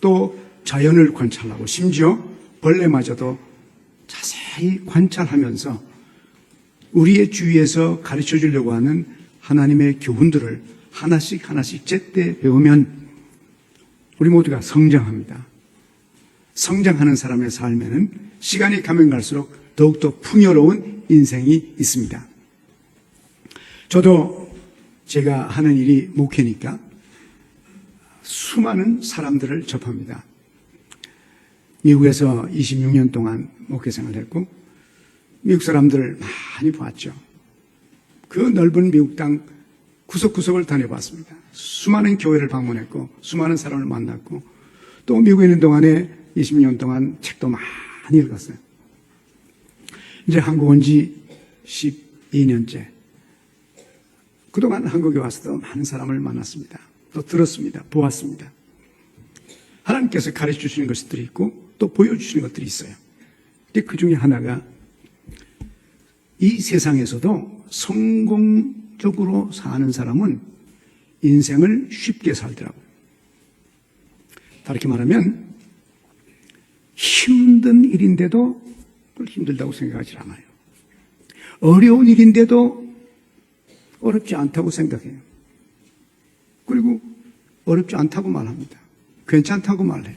또 자연을 관찰하고 심지어 벌레마저도 자세히 관찰하면서 우리의 주위에서 가르쳐 주려고 하는 하나님의 교훈들을 하나씩 하나씩 제때 배우면 우리 모두가 성장합니다. 성장하는 사람의 삶에는 시간이 가면 갈수록 더욱더 풍요로운 인생이 있습니다. 저도 제가 하는 일이 목회니까 수많은 사람들을 접합니다. 미국에서 26년 동안 목회 생활을 했고 미국 사람들을 많이 봤죠. 그 넓은 미국 땅 구석구석을 다녀봤습니다. 수많은 교회를 방문했고 수많은 사람을 만났고 또 미국에 있는 동안에 20년 동안 책도 많이 읽었어요. 이제 한국 온 지 12년째. 그동안 한국에 와서도 많은 사람을 만났습니다. 또 들었습니다. 보았습니다. 하나님께서 가르쳐 주시는 것들이 있고 또 보여주시는 것들이 있어요. 근데 그 중에 하나가 이 세상에서도 성공적으로 사는 사람은 인생을 쉽게 살더라고요. 다르게 말하면 힘든 일인데도 힘들다고 생각하지 않아요. 어려운 일인데도 어렵지 않다고 생각해요. 그리고 어렵지 않다고 말합니다. 괜찮다고 말해요.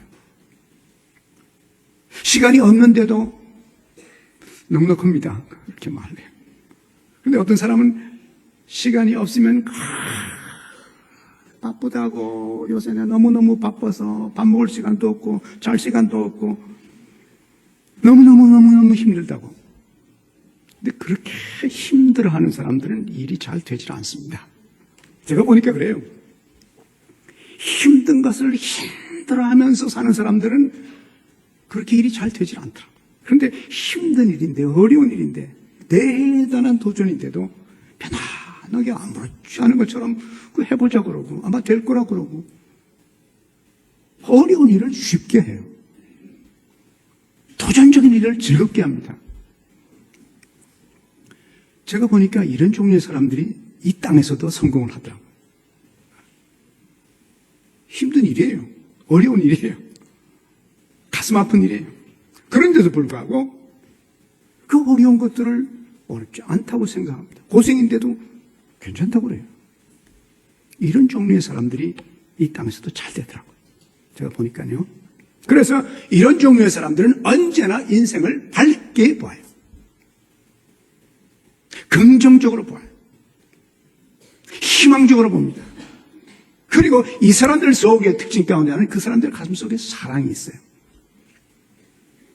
시간이 없는데도 넉넉합니다. 그렇게 말해요. 그런데 어떤 사람은 시간이 없으면 바쁘다고 요새 내가 너무너무 바빠서 밥 먹을 시간도 없고 잘 시간도 없고 너무너무 힘들다고. 근데 그렇게 힘들어하는 사람들은 일이 잘 되질 않습니다. 제가 보니까 그래요. 힘든 것을 힘들어하면서 사는 사람들은 그렇게 일이 잘 되질 않더라고요. 그런데 힘든 일인데 어려운 일인데 대단한 도전인데도 편안하게 아무렇지 않은 것처럼 해보자 그러고 아마 될 거라 그러고 어려운 일을 쉽게 해요. 도전적인 일을 즐겁게 합니다. 제가 보니까 이런 종류의 사람들이 이 땅에서도 성공을 하더라고요. 힘든 일이에요. 어려운 일이에요. 가슴 아픈 일이에요. 그런데도 불구하고 그 어려운 것들을 어렵지 않다고 생각합니다. 고생인데도 괜찮다고 그래요. 이런 종류의 사람들이 이 땅에서도 잘 되더라고요. 제가 보니까요. 그래서 이런 종류의 사람들은 언제나 인생을 밝게 보아요. 긍정적으로 보아요. 희망적으로 봅니다. 그리고 이 사람들 속의 특징 가운데는 그 사람들 가슴 속에 사랑이 있어요.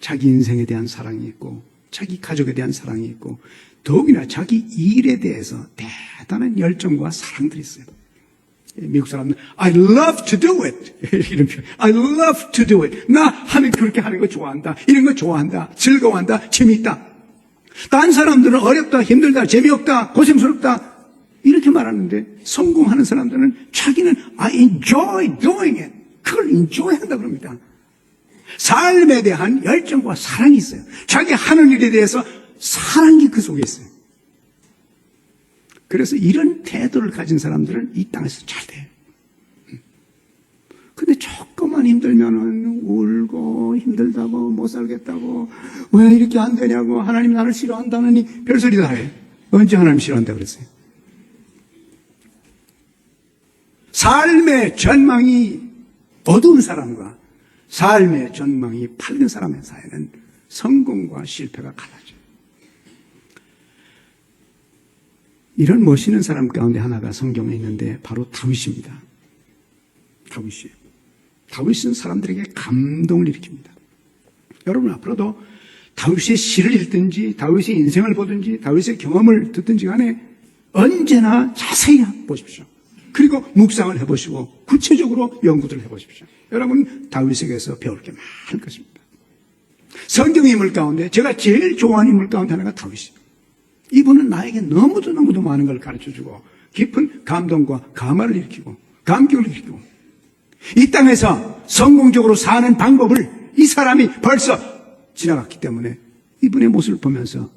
자기 인생에 대한 사랑이 있고 자기 가족에 대한 사랑이 있고 더욱이나 자기 일에 대해서 대단한 열정과 사랑들이 있어요. 미국 사람들은 I love to do it. 이런 표현. I love to do it. 나 그렇게 하는 거 좋아한다. 이런 거 좋아한다. 즐거워한다. 재미있다. 딴 사람들은 어렵다. 힘들다. 재미없다. 고생스럽다. 이렇게 말하는데 성공하는 사람들은 자기는 I enjoy doing it. 그걸 enjoy 한다 그럽니다. 삶에 대한 열정과 사랑이 있어요. 자기 하는 일에 대해서 사랑이 그 속에 있어요. 그래서 이런 태도를 가진 사람들은 이 땅에서 잘 돼요. 근데 조금만 힘들면은 울고 힘들다고 못 살겠다고 왜 이렇게 안 되냐고 하나님 나를 싫어한다느니 별소리 다 해요. 언제 하나님 싫어한다 그랬어요? 삶의 전망이 어두운 사람과 삶의 전망이 밝은 사람의 사이는 성공과 실패가 갈라져요. 이런 멋있는 사람 가운데 하나가 성경에 있는데 바로 다윗입니다. 다윗이에요. 다윗은 사람들에게 감동을 일으킵니다. 여러분 앞으로도 다윗의 시를 읽든지 다윗의 인생을 보든지 다윗의 경험을 듣든지 간에 언제나 자세히 보십시오. 그리고 묵상을 해보시고 구체적으로 연구를 해보십시오. 여러분 다윗에게서 배울 게 많을 것입니다. 성경의 인물 가운데 제가 제일 좋아하는 인물 가운데 하나가 다윗이에요. 이분은 나에게 너무도 많은 걸 가르쳐주고 깊은 감동과 감화를 일으키고 감격을 일으키고 이 땅에서 성공적으로 사는 방법을 이 사람이 벌써 지나갔기 때문에 이분의 모습을 보면서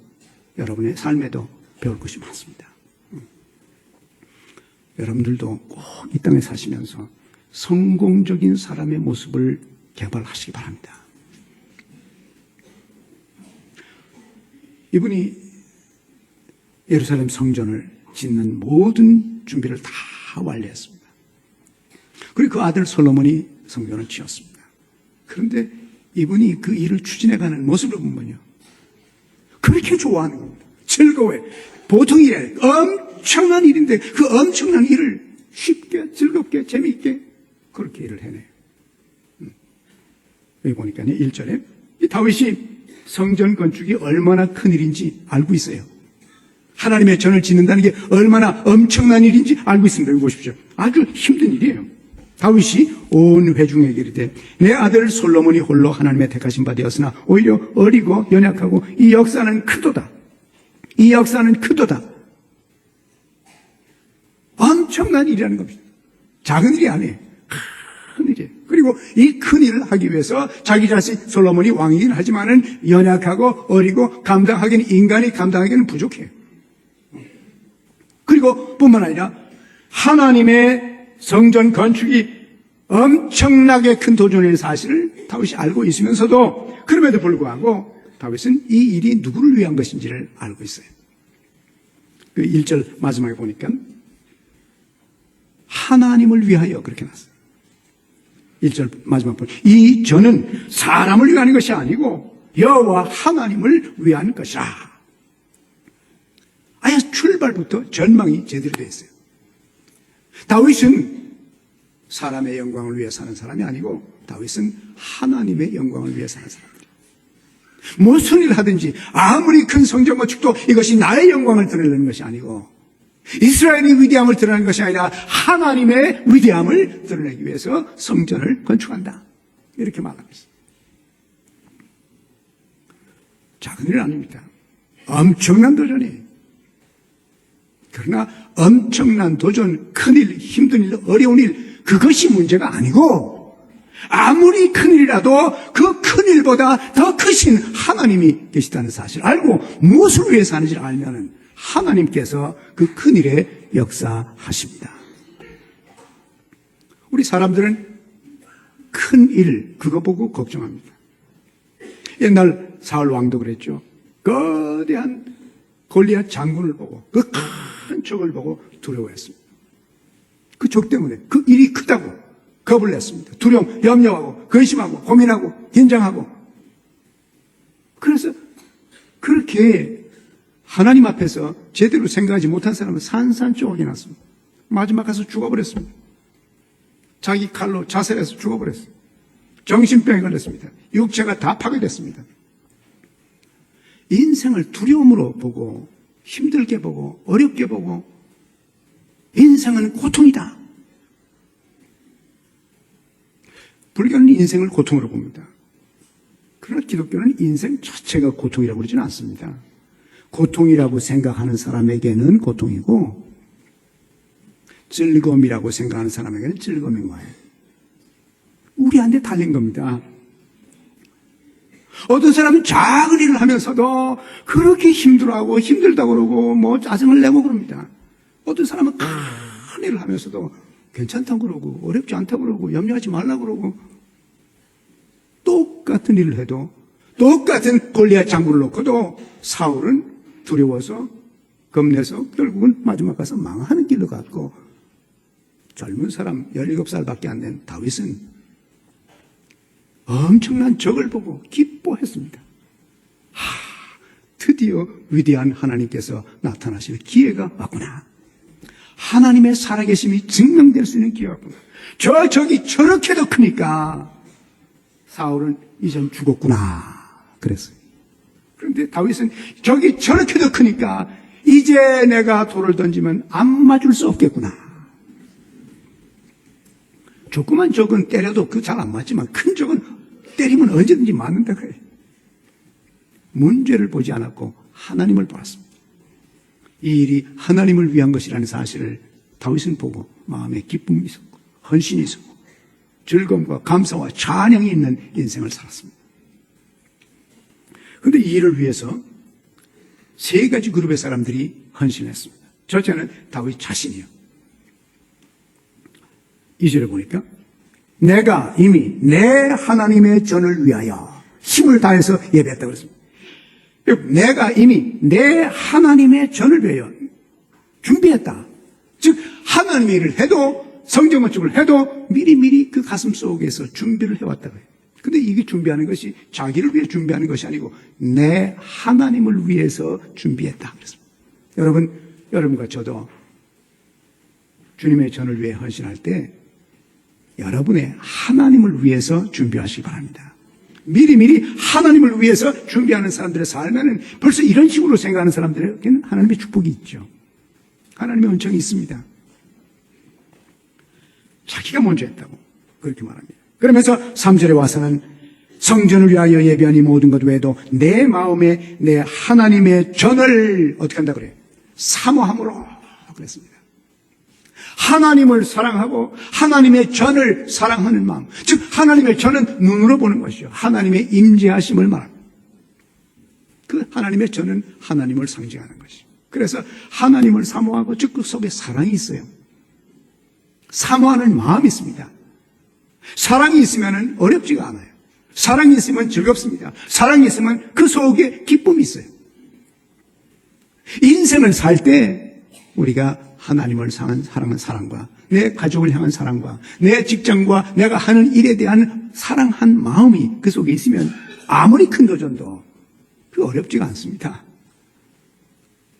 여러분의 삶에도 배울 것이 많습니다. 여러분들도 꼭 이 땅에 사시면서 성공적인 사람의 모습을 개발하시기 바랍니다. 이분이 예루살렘 성전을 짓는 모든 준비를 다 완료했습니다. 그리고 그 아들 솔로몬이 성전을 지었습니다. 그런데 이분이 그 일을 추진해가는 모습을 보면요, 그렇게 좋아하는 겁니다. 즐거워해. 보통 일이 엄청난 일인데 그 엄청난 일을 쉽게, 즐겁게, 재미있게 그렇게 일을 해내요. 여기 보니까 1절에 이 다윗이 성전 건축이 얼마나 큰 일인지 알고 있어요. 하나님의 전을 짓는다는 게 얼마나 엄청난 일인지 알고 있습니다. 여기 보십시오. 아주 힘든 일이에요. 다윗이 온 회중에게 이르되 내 아들 솔로몬이 홀로 하나님의 택하신 바 되었으나 오히려 어리고 연약하고 이 역사는 크도다. 이 역사는 크도다. 엄청난 일이라는 겁니다. 작은 일이 아니에요. 큰 일이에요. 그리고 이 큰 일을 하기 위해서 자기 자신 솔로몬이 왕이긴 하지만은 연약하고 어리고 감당하기는, 인간이 감당하기는 부족해요. 그리고 뿐만 아니라 하나님의 성전 건축이 엄청나게 큰 도전의 사실을 다윗이 알고 있으면서도 그럼에도 불구하고 다윗은 이 일이 누구를 위한 것인지를 알고 있어요. 그 1절 마지막에 보니까 하나님을 위하여 그렇게 났어요. 1절 마지막 보면 이 전은 사람을 위한 것이 아니고 여호와 하나님을 위한 것이라. 아예 출발부터 전망이 제대로 되어 있어요. 다윗은 사람의 영광을 위해 사는 사람이 아니고 다윗은 하나님의 영광을 위해 사는 사람이에요. 무슨 일을 하든지 아무리 큰 성전 건축도 이것이 나의 영광을 드러내는 것이 아니고 이스라엘의 위대함을 드러내는 것이 아니라 하나님의 위대함을 드러내기 위해서 성전을 건축한다. 이렇게 말하고 있습니다. 작은 일은 아닙니다. 엄청난 도전이에요. 그러나 엄청난 도전, 큰일, 힘든 일, 어려운 일, 그것이 문제가 아니고 아무리 큰일이라도 그 큰일보다 더 크신 하나님이 계시다는 사실을 알고 무엇을 위해서 하는지를 알면 하나님께서 그 큰일에 역사하십니다. 우리 사람들은 큰일, 그거 보고 걱정합니다. 옛날 사울 왕도 그랬죠. 거대한 골리앗 장군을 보고 그 큰 적을 보고 두려워했습니다. 그 적 때문에 그 일이 크다고 겁을 냈습니다. 두려움, 염려하고 근심하고 고민하고 긴장하고. 그래서 그렇게 하나님 앞에서 제대로 생각하지 못한 사람은 산산조각이 났습니다. 마지막 가서 죽어버렸습니다. 자기 칼로 자살해서 죽어버렸어요. 정신병에 걸렸습니다. 육체가 다 파괴됐습니다. 인생을 두려움으로 보고 힘들게 보고 어렵게 보고 인생은 고통이다. 불교는 인생을 고통으로 봅니다. 그러나 기독교는 인생 자체가 고통이라고 그러지는 않습니다. 고통이라고 생각하는 사람에게는 고통이고 즐거움이라고 생각하는 사람에게는 즐거움인 거예요. 우리한테 달린 겁니다. 어떤 사람은 작은 일을 하면서도 그렇게 힘들어하고 힘들다고 그러고 뭐 짜증을 내고 그럽니다. 어떤 사람은 큰 일을 하면서도 괜찮다고 그러고 어렵지 않다고 그러고 염려하지 말라고 그러고 똑같은 일을 해도 똑같은 골리앗 장군을 놓고도 사울은 두려워서 겁내서 결국은 마지막 가서 망하는 길로 갔고 젊은 사람 17살밖에 안 된 다윗은 엄청난 적을 보고 기뻐했습니다. 드디어 위대한 하나님께서 나타나실 기회가 왔구나. 하나님의 살아계심이 증명될 수 있는 기회가 왔구나. 저 적이 저렇게도 크니까 사울은 이젠 죽었구나 그랬어요. 그런데 다윗은 적이 저렇게도 크니까 이제 내가 돌을 던지면 안 맞을 수 없겠구나. 조그만 적은 때려도 그 잘 안 맞지만 큰 적은 때리면 언제든지 맞는다 그래요. 문제를 보지 않았고 하나님을 보았습니다. 이 일이 하나님을 위한 것이라는 사실을 다윗은 보고 마음에 기쁨이 있었고 헌신이 있었고 즐거움과 감사와 찬양이 있는 인생을 살았습니다. 그런데 이 일을 위해서 세 가지 그룹의 사람들이 헌신했습니다. 첫째는 다윗 자신이요. 2절에 보니까 내가 이미 내 하나님의 전을 위하여 힘을 다해서 예배했다고 그랬습니다. 내가 이미 내 하나님의 전을 위하여 준비했다. 즉 하나님의 일을 해도 성경 건축을 해도 미리미리 그 가슴 속에서 준비를 해왔다고 해요. 근데 이게 준비하는 것이 자기를 위해 준비하는 것이 아니고 내 하나님을 위해서 준비했다 그랬습니다. 여러분과 저도 주님의 전을 위해 헌신할 때 여러분의 하나님을 위해서 준비하시기 바랍니다. 미리미리 하나님을 위해서 준비하는 사람들의 삶에는 벌써 이런 식으로 생각하는 사람들에게는 하나님의 축복이 있죠. 하나님의 은총이 있습니다. 자기가 먼저 했다고 그렇게 말합니다. 그러면서 3절에 와서는 성전을 위하여 예비한 이 모든 것 외에도 내 마음에 내 하나님의 전을 어떻게 한다 그래요? 사모함으로 그랬습니다. 하나님을 사랑하고 하나님의 전을 사랑하는 마음, 즉 하나님의 전은 눈으로 보는 것이요 하나님의 임재하심을 말합니다. 그 하나님의 전은 하나님을 상징하는 것이죠. 그래서 하나님을 사모하고 즉 그 속에 사랑이 있어요. 사모하는 마음이 있습니다. 사랑이 있으면 어렵지가 않아요. 사랑이 있으면 즐겁습니다. 사랑이 있으면 그 속에 기쁨이 있어요. 인생을 살 때 우리가 하나님을 사랑하는 사랑과 내 가족을 향한 사랑과 내 직장과 내가 하는 일에 대한 사랑한 마음이 그 속에 있으면 아무리 큰 도전도 그 어렵지가 않습니다.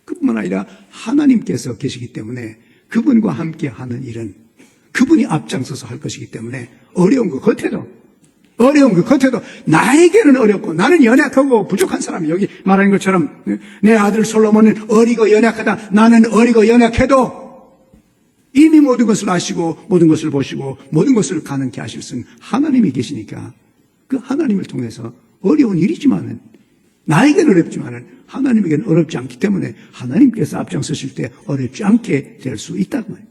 그뿐만 아니라 하나님께서 계시기 때문에 그분과 함께 하는 일은 그분이 앞장서서 할 것이기 때문에 어려운 것 같아도 나에게는 어렵고 나는 연약하고 부족한 사람이 여기 말하는 것처럼 내 아들 솔로몬은 어리고 연약하다. 나는 어리고 연약해도 이미 모든 것을 아시고 모든 것을 보시고 모든 것을 가능케 하실 수 있는 하나님이 계시니까 그 하나님을 통해서 어려운 일이지만은 나에게는 어렵지만은 하나님에게는 어렵지 않기 때문에 하나님께서 앞장서실 때 어렵지 않게 될 수 있다는 거예요.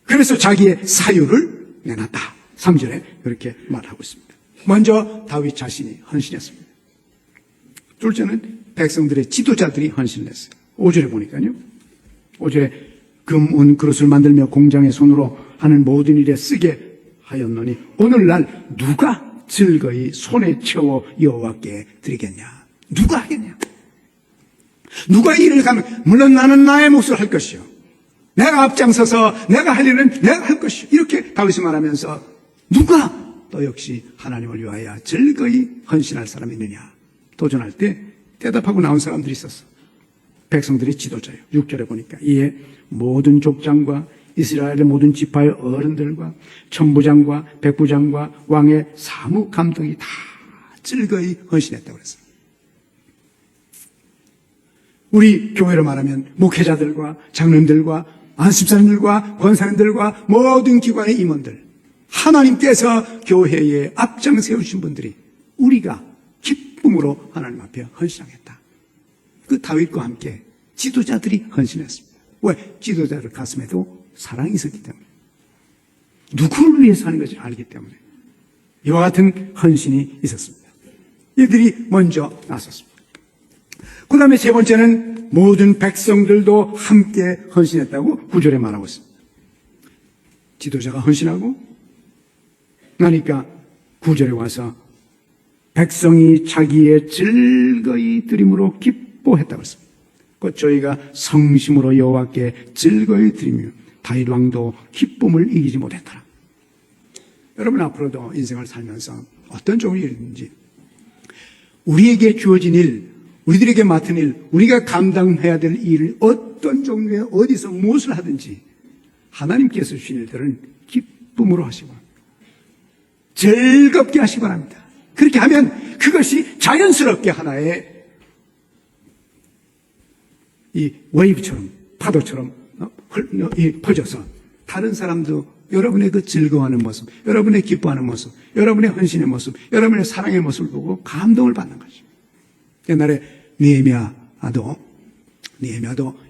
그래서 자기의 사유를 내놨다. 3절에 그렇게 말하고 있습니다. 먼저 다윗 자신이 헌신했습니다. 둘째는 백성들의 지도자들이 헌신을 했어요. 5절에 보니까요. 5절에 금, 은, 그릇을 만들며 공장의 손으로 하는 모든 일에 쓰게 하였노니 오늘날 누가 즐거이 손에 채워 여호와께 드리겠냐? 누가 하겠냐? 누가 일을 가면 물론 나는 나의 몫을 할 것이요. 내가 앞장서서 내가 할 일은 내가 할 것이요. 이렇게 다윗이 말하면서 누가 또 역시 하나님을 위하여 즐거이 헌신할 사람이 있느냐? 도전할 때 대답하고 나온 사람들이 있었어. 백성들의 지도자예요. 6절에 보니까 이에 모든 족장과 이스라엘의 모든 지파의 어른들과 천부장과 백부장과 왕의 사무감독이 다 즐거이 헌신했다고 그랬어요. 우리 교회로 말하면 목회자들과 장로님들과 안식사님들과 권사님들과 모든 기관의 임원들, 하나님께서 교회에 앞장 세우신 분들이 우리가 기쁨으로 하나님 앞에 헌신하겠다. 그 다윗과 함께 지도자들이 헌신했습니다. 왜? 지도자들 가슴에도 사랑이 있었기 때문에, 누구를 위해서 하는 것을 알기 때문에 이와 같은 헌신이 있었습니다. 이들이 먼저 나섰습니다. 그 다음에 세 번째는 모든 백성들도 함께 헌신했다고 9절에 말하고 있습니다. 지도자가 헌신하고 나니까 9절에 와서 백성이 자기의 즐거이 드림으로 기뻐했다고 했습니다. 곧 저희가 성심으로 여호와께 즐거이 드리며 다윗 왕도 기쁨을 이기지 못했더라. 여러분 앞으로도 인생을 살면서 어떤 좋은 일이든지 우리에게 주어진 일, 우리들에게 맡은 일, 우리가 감당해야 될 일을 어떤 종류의 어디서 무엇을 하든지 하나님께서 주신 일들은 기쁨으로 하시기 바랍니다. 즐겁게 하시기 바랍니다. 그렇게 하면 그것이 자연스럽게 하나의 이 웨이브처럼 파도처럼 퍼져서 다른 사람도 여러분의 그 즐거워하는 모습, 여러분의 기뻐하는 모습, 여러분의 헌신의 모습, 여러분의 사랑의 모습을 보고 감동을 받는 거죠. 옛날에 느헤미야도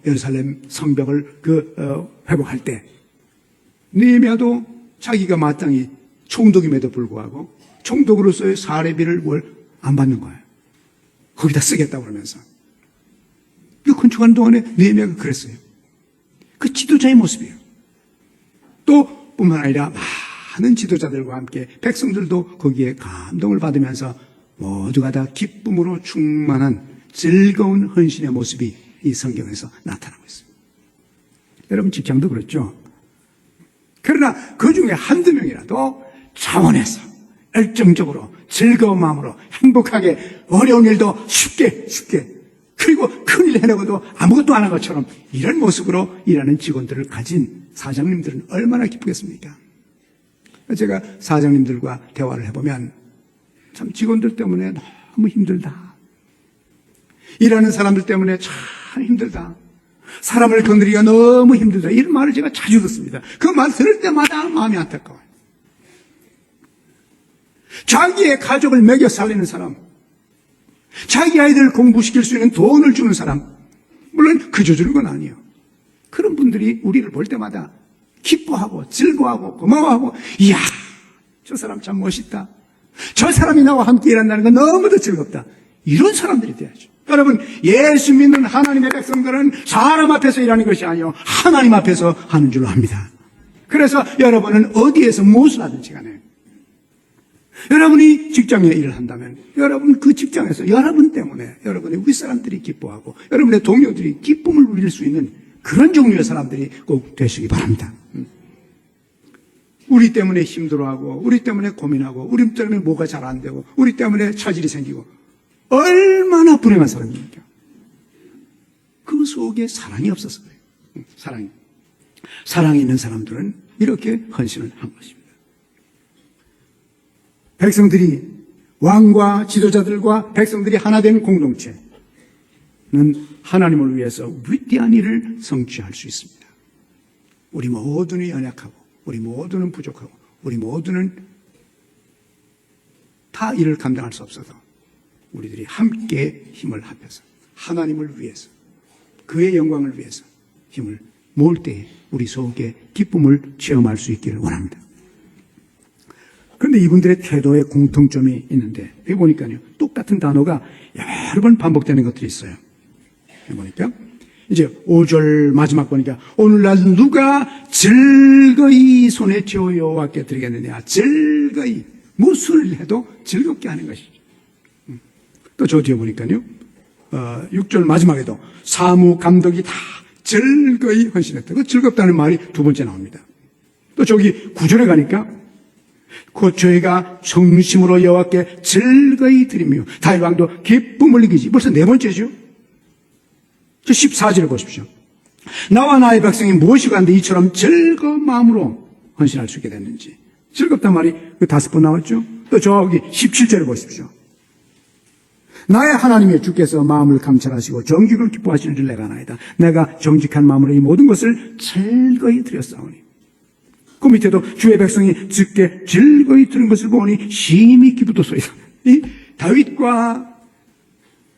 예루살렘 성벽을 회복할 때 느헤미야도 자기가 마땅히 총독임에도 불구하고 총독으로서의 사례비를 안 받는 거예요. 거기다 쓰겠다고 그러면서. 그 건축하는 동안에 느헤미야가 그랬어요. 그 지도자의 모습이에요. 또 뿐만 아니라 많은 지도자들과 함께 백성들도 거기에 감동을 받으면서 모두가 다 기쁨으로 충만한 즐거운 헌신의 모습이 이 성경에서 나타나고 있습니다. 여러분 직장도 그렇죠. 그러나 그 중에 한두 명이라도 자원해서 열정적으로 즐거운 마음으로 행복하게 어려운 일도 쉽게 그리고 큰일 해내고도 아무것도 안 한 것처럼 이런 모습으로 일하는 직원들을 가진 사장님들은 얼마나 기쁘겠습니까? 제가 사장님들과 대화를 해보면 참 직원들 때문에 너무 힘들다. 일하는 사람들 때문에 참 힘들다. 사람을 건드리기가 너무 힘들다. 이런 말을 제가 자주 듣습니다. 그 말 들을 때마다 마음이 안타까워요. 자기의 가족을 먹여 살리는 사람, 자기 아이들을 공부시킬 수 있는 돈을 주는 사람, 물론 그저 주는 건 아니에요. 그런 분들이 우리를 볼 때마다 기뻐하고 즐거워하고 고마워하고, 이야, 저 사람 참 멋있다. 저 사람이 나와 함께 일한다는 건 너무도 즐겁다. 이런 사람들이 돼야죠. 여러분, 예수 믿는 하나님의 백성들은 사람 앞에서 일하는 것이 아니요 하나님 앞에서 하는 줄로 압니다. 그래서 여러분은 어디에서 무엇을 하든지 간에 여러분이 직장에 일을 한다면 여러분 그 직장에서 여러분 때문에 여러분의 윗사람들이 기뻐하고 여러분의 동료들이 기쁨을 누릴 수 있는 그런 종류의 사람들이 꼭 되시기 바랍니다. 우리 때문에 힘들어하고 우리 때문에 고민하고 우리 때문에 뭐가 잘 안 되고 우리 때문에 차질이 생기고 얼마나 불행한 사람입니까? 그 속에 사랑이 없어서 그래요. 사랑이 있는 사람들은 이렇게 헌신을 한 것입니다. 백성들이 왕과 지도자들과 백성들이 하나 된 공동체는 하나님을 위해서 위대한 일을 성취할 수 있습니다. 우리 모두는 연약하고 우리 모두는 부족하고 우리 모두는 다 일을 감당할 수 없어도 우리들이 함께 힘을 합해서 하나님을 위해서 그의 영광을 위해서 힘을 모을 때에 우리 속에 기쁨을 체험할 수 있기를 원합니다. 그런데 이분들의 태도에 공통점이 있는데 여기 보니까요 똑같은 단어가 여러 번 반복되는 것들이 있어요. 여기 보니까 이제 5절 마지막 보니까 오늘날 누가 즐거이 손에 쥐어 여호와께 드리겠느냐. 즐거이 무엇을 해도 즐겁게 하는 것이죠. 또 저 뒤에 보니까요 6절 마지막에도 사무 감독이 다 즐거이 헌신했다. 그 즐겁다는 말이 두 번째 나옵니다. 또 저기 9절에 가니까 곧 저희가 정심으로 여호와께 즐거이 드리며 다윗 왕도 기쁨을 느끼지. 벌써 네 번째죠. 저 14절을 보십시오. 나와 나의 백성이 무엇이 간데 이처럼 즐거운 마음으로 헌신할 수 있게 됐는지. 즐겁단 말이 그 5번 나왔죠. 또 저기 17절을 보십시오. 나의 하나님의 주께서 마음을 감찰하시고 정직을 기뻐하시는 줄 내가 아나이다. 내가 정직한 마음으로 이 모든 것을 즐거이 드렸사오니. 그 밑에도 주의 백성이 주께 즐거이 드린 것을 보니 심히 기쁘도소이다. 이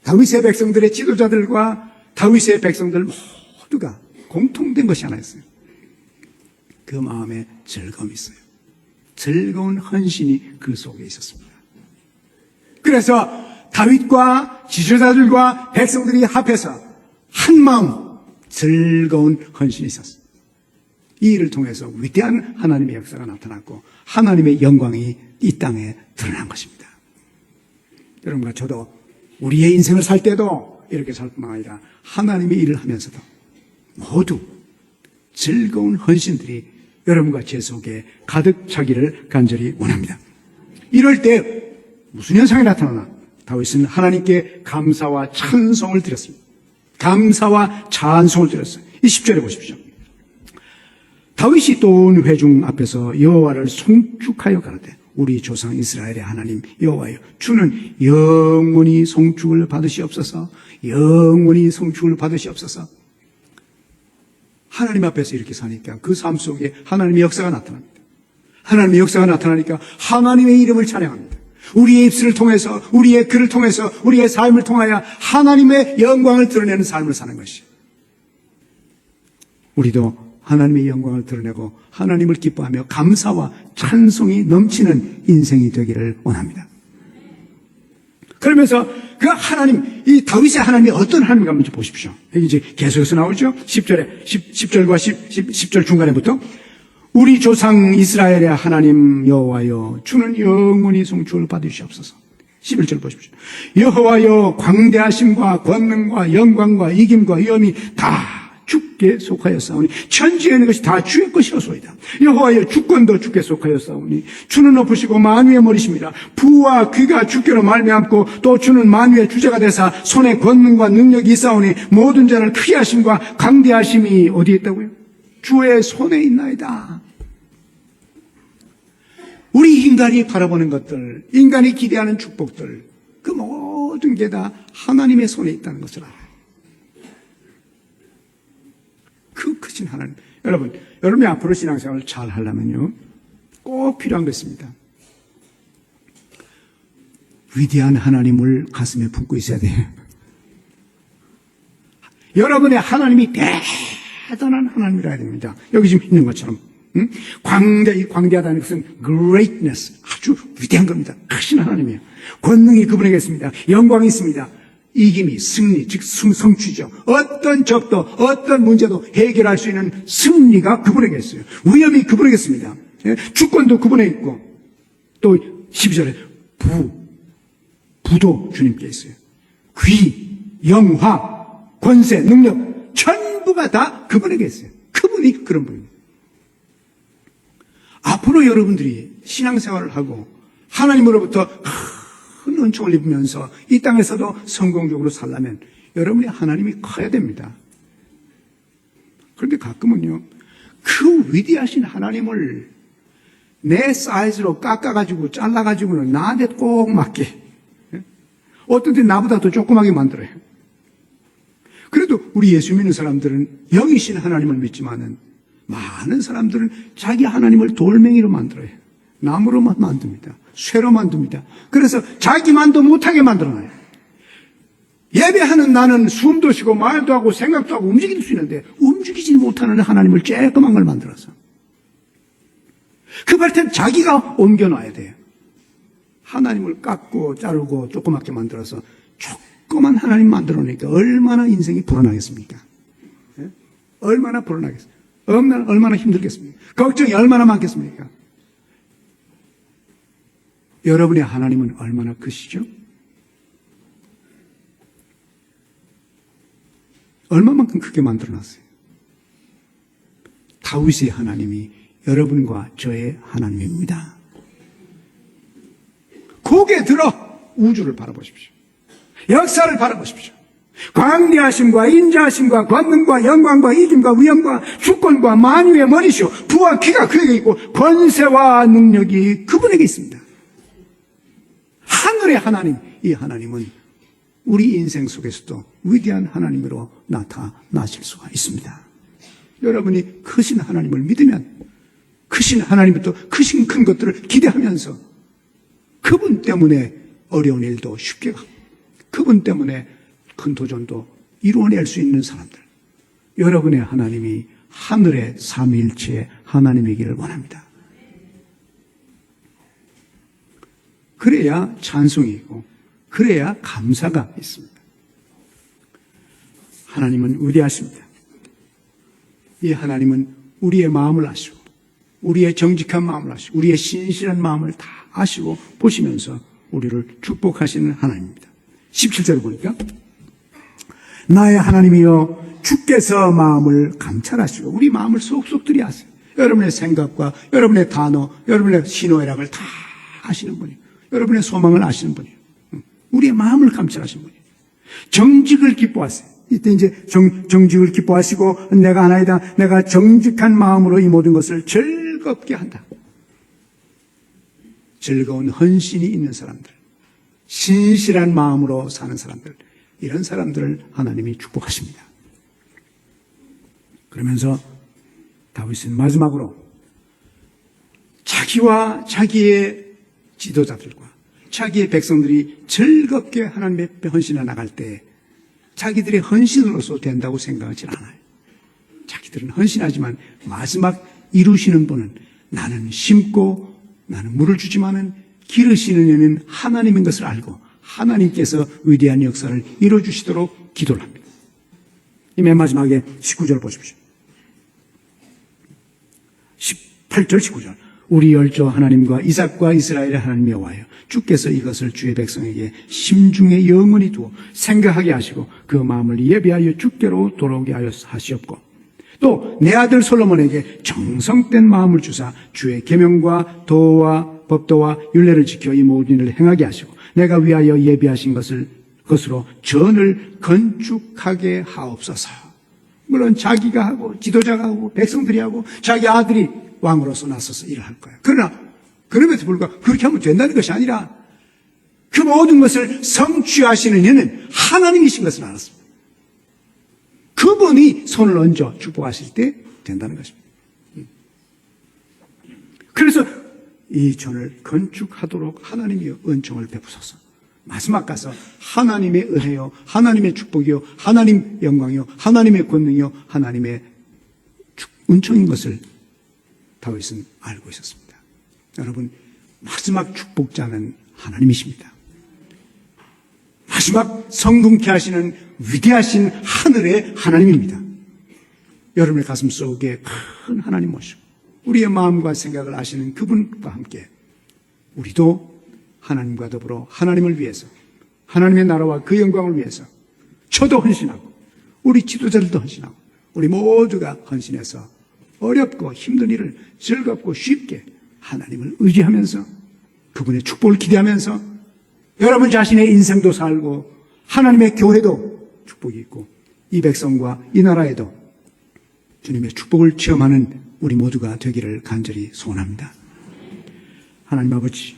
다윗의 백성들의 지도자들과 다윗의 백성들 모두가 공통된 것이 하나 있어요. 그 마음에 즐거움이 있어요. 즐거운 헌신이 그 속에 있었습니다. 그래서 다윗과 지도자들과 백성들이 합해서 한 마음 즐거운 헌신이 있었어요. 이 일을 통해서 위대한 하나님의 역사가 나타났고 하나님의 영광이 이 땅에 드러난 것입니다. 여러분과 저도 우리의 인생을 살 때도 이렇게 살 뿐만 아니라 하나님의 일을 하면서도 모두 즐거운 헌신들이 여러분과 제 속에 가득 차기를 간절히 원합니다. 이럴 때 무슨 현상이 나타나나? 다윗은 하나님께 감사와 찬송을 드렸습니다. 감사와 찬송을 드렸어요. 이 10절에 보십시오. 다윗이 또 온 회중 앞에서 여호와를 송축하여 가로되 우리 조상 이스라엘의 하나님 여호와여 주는 영원히 송축을 받으시옵소서. 영원히 송축을 받으시옵소서. 하나님 앞에서 이렇게 사니까 그 삶 속에 하나님의 역사가 나타납니다. 하나님의 역사가 나타나니까 하나님의 이름을 찬양합니다. 우리의 입술을 통해서 우리의 글을 통해서 우리의 삶을 통하여 하나님의 영광을 드러내는 삶을 사는 것이에요. 우리도 하나님의 영광을 드러내고 하나님을 기뻐하며 감사와 찬송이 넘치는 인생이 되기를 원합니다. 그러면서 그 하나님, 이 다윗의 하나님이 어떤 하나님인가 한번 보십시오. 여기 이제 계속해서 나오죠. 10절과 10절 중간에부터 우리 조상 이스라엘의 하나님 여호와여, 주는 영원히 송축을 받으시옵소서. 11절 보십시오. 여호와여, 광대하심과 권능과 영광과 이김과 위엄이 다 주께 속하였사오니 천지에 있는 것이 다 주의 것이로소이다. 여호와여, 주권도 주께 속하였사오니 주는 높으시고 만유의 머리십니다. 부와 귀가 주께로 말미암고 또 주는 만유의 주제가 되사 손에 권능과 능력이 있사오니 모든 자를 크게 하심과 강대하심이 어디에 있다고요? 주의 손에 있나이다. 우리 인간이 바라보는 것들, 인간이 기대하는 축복들, 그 모든 게 다 하나님의 손에 있다는 것을 알아요. 그 크신 하나님. 여러분이 앞으로 신앙생활을 잘 하려면요, 꼭 필요한 것입니다. 위대한 하나님을 가슴에 품고 있어야 돼요. 여러분의 하나님이 대단한 하나님이라 해야 됩니다. 여기 지금 있는 것처럼. 광대하다는 것은 greatness, 아주 위대한 겁니다. 크신 하나님이에요. 권능이 그분에게 있습니다. 영광이 있습니다. 이김이, 승리, 즉 성취죠. 어떤 적도, 어떤 문제도 해결할 수 있는 승리가 그분에게 있어요. 위엄이 그분에게 있습니다. 주권도 그분에 있고, 또 12절에 부도 주님께 있어요. 귀, 영화, 권세, 능력, 전부가 다 그분에게 있어요. 그분이 그런 분입니다. 앞으로 여러분들이 신앙생활을 하고 하나님으로부터 큰 은총을 입으면서 이 땅에서도 성공적으로 살려면 여러분이 하나님이 커야 됩니다. 그런데 가끔은요, 그 위대하신 하나님을 내 사이즈로 깎아가지고 잘라가지고는 나한테 꼭 맞게, 어떤 때 나보다 더 조그맣게 만들어요. 그래도 우리 예수 믿는 사람들은 영이신 하나님을 믿지만은 많은 사람들은 자기 하나님을 돌멩이로 만들어요. 나무로만 만듭니다. 쇠로 만듭니다. 그래서 자기만도 못하게 만들어놔요. 예배하는 나는 숨도 쉬고 말도 하고 생각도 하고 움직일 수 있는데 움직이지 못하는 하나님을 쬐끄만 걸 만들어서 그 발텐 자기가 옮겨놔야 돼요. 하나님을 깎고 자르고 조그맣게 만들어서 조그만 하나님 만들어놓으니까 얼마나 인생이 불안하겠습니까? 얼마나 불안하겠습니까? 얼마나 힘들겠습니까? 걱정이 얼마나 많겠습니까? 여러분의 하나님은 얼마나 크시죠? 얼마만큼 크게 만들어놨어요? 다윗의 하나님이 여러분과 저의 하나님입니다. 고개 들어 우주를 바라보십시오. 역사를 바라보십시오. 광대하심과 인자하심과 권능과 영광과 이김과 위엄과 주권과 만유의 머리시오. 부와 귀가 그에게 있고 권세와 능력이 그분에게 있습니다. 하늘의 하나님, 이 하나님은 우리 인생 속에서도 위대한 하나님으로 나타나실 수가 있습니다. 여러분이 크신 하나님을 믿으면 크신 하나님부터 크신 큰 것들을 기대하면서 그분 때문에 어려운 일도 쉽게 가고 그분 때문에 큰 도전도 이루어낼 수 있는 사람들, 여러분의 하나님이 하늘의 삼위일체의 하나님이기를 원합니다. 그래야 찬송이 있고 그래야 감사가 있습니다. 하나님은 위대하십니다. 이 하나님은 우리의 마음을 아시고 우리의 정직한 마음을 아시고 우리의 신실한 마음을 다 아시고 보시면서 우리를 축복하시는 하나님입니다. 17절을 보니까 나의 하나님이여 주께서 마음을 감찰하시고 우리 마음을 속속 들이아세요. 여러분의 생각과 여러분의 단어, 여러분의 신호애락을 다 아시는 분이에요. 여러분의 소망을 아시는 분이에요. 우리의 마음을 감찰하시는 분이에요. 정직을 기뻐하세요. 이때 이제 정직을 기뻐하시고 내가 하나이다. 내가 정직한 마음으로 이 모든 것을 즐겁게 한다. 즐거운 헌신이 있는 사람들, 신실한 마음으로 사는 사람들, 이런 사람들을 하나님이 축복하십니다. 그러면서 다윗은 마지막으로 자기와 자기의 지도자들과 자기의 백성들이 즐겁게 하나님의 헌신에 나갈 때 자기들의 헌신으로서 된다고 생각하지 않아요. 자기들은 헌신하지만 마지막 이루시는 분은 나는 심고 나는 물을 주지만은 기르시는 이는 하나님인 것을 알고 하나님께서 위대한 역사를 이루어주시도록 기도를 합니다. 이 맨 마지막에 19절 보십시오. 8절 19절. 우리 열조 하나님과 이삭과 이스라엘의 하나님 여호와여, 주께서 이것을 주의 백성에게 심중에 영원히 두어 생각하게 하시고 그 마음을 예비하여 주께로 돌아오게 하시옵고, 또 내 아들 솔로몬에게 정성된 마음을 주사 주의 계명과 도와 법도와 율례를 지켜 이 모든 일을 행하게 하시고 내가 위하여 예비하신 것으로 전을 건축하게 하옵소서. 물론 자기가 하고 지도자가 하고 백성들이 하고 자기 아들이 왕으로서 나서서 일을 할 거예요. 그럼에도 불구하고 그렇게 하면 된다는 것이 아니라 그 모든 것을 성취하시는 이는 하나님이신 것을 알았습니다. 그분이 손을 얹어 축복하실 때 된다는 것입니다. 그래서 이 전을 건축하도록 하나님이 은총을 베푸소서. 마지막 가서 하나님의 은혜요, 하나님의 축복이요, 하나님 영광이요, 하나님의 권능이요, 하나님의 은총인 것을 다윗은 알고 있었습니다. 여러분, 마지막 축복자는 하나님이십니다. 마지막 성공케 하시는 위대하신 하늘의 하나님입니다. 여러분의 가슴 속에 큰 하나님 모시고 우리의 마음과 생각을 아시는 그분과 함께 우리도 하나님과 더불어 하나님을 위해서, 하나님의 나라와 그 영광을 위해서 저도 헌신하고 우리 지도자들도 헌신하고 우리 모두가 헌신해서 어렵고 힘든 일을 즐겁고 쉽게 하나님을 의지하면서 그분의 축복을 기대하면서 여러분 자신의 인생도 살고 하나님의 교회도 축복이 있고 이 백성과 이 나라에도 주님의 축복을 체험하는 우리 모두가 되기를 간절히 소원합니다. 하나님 아버지,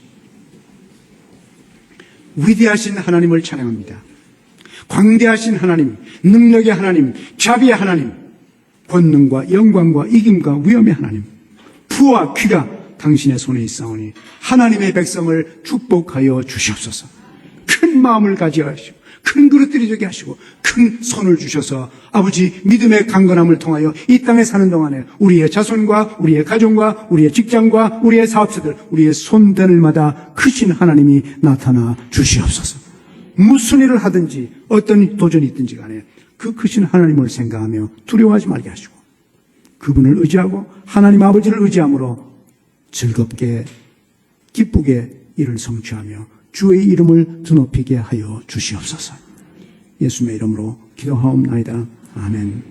위대하신 하나님을 찬양합니다. 광대하신 하나님, 능력의 하나님, 자비의 하나님, 권능과 영광과 이김과 위엄의 하나님, 부와 귀가 당신의 손에 있사오니 하나님의 백성을 축복하여 주시옵소서. 큰 마음을 가지게 하시고 큰 그릇들이 되게 하시고 큰 손을 주셔서 아버지 믿음의 강건함을 통하여 이 땅에 사는 동안에 우리의 자손과 우리의 가정과 우리의 직장과 우리의 사업체들, 우리의 손대늘마다 크신 하나님이 나타나 주시옵소서. 무슨 일을 하든지 어떤 도전이 있든지 간에 그 크신 하나님을 생각하며 두려워하지 말게 하시고 그분을 의지하고 하나님 아버지를 의지함으로 즐겁게 기쁘게 일을 성취하며 주의 이름을 드높이게 하여 주시옵소서. 예수님의 이름으로 기도하옵나이다. 아멘.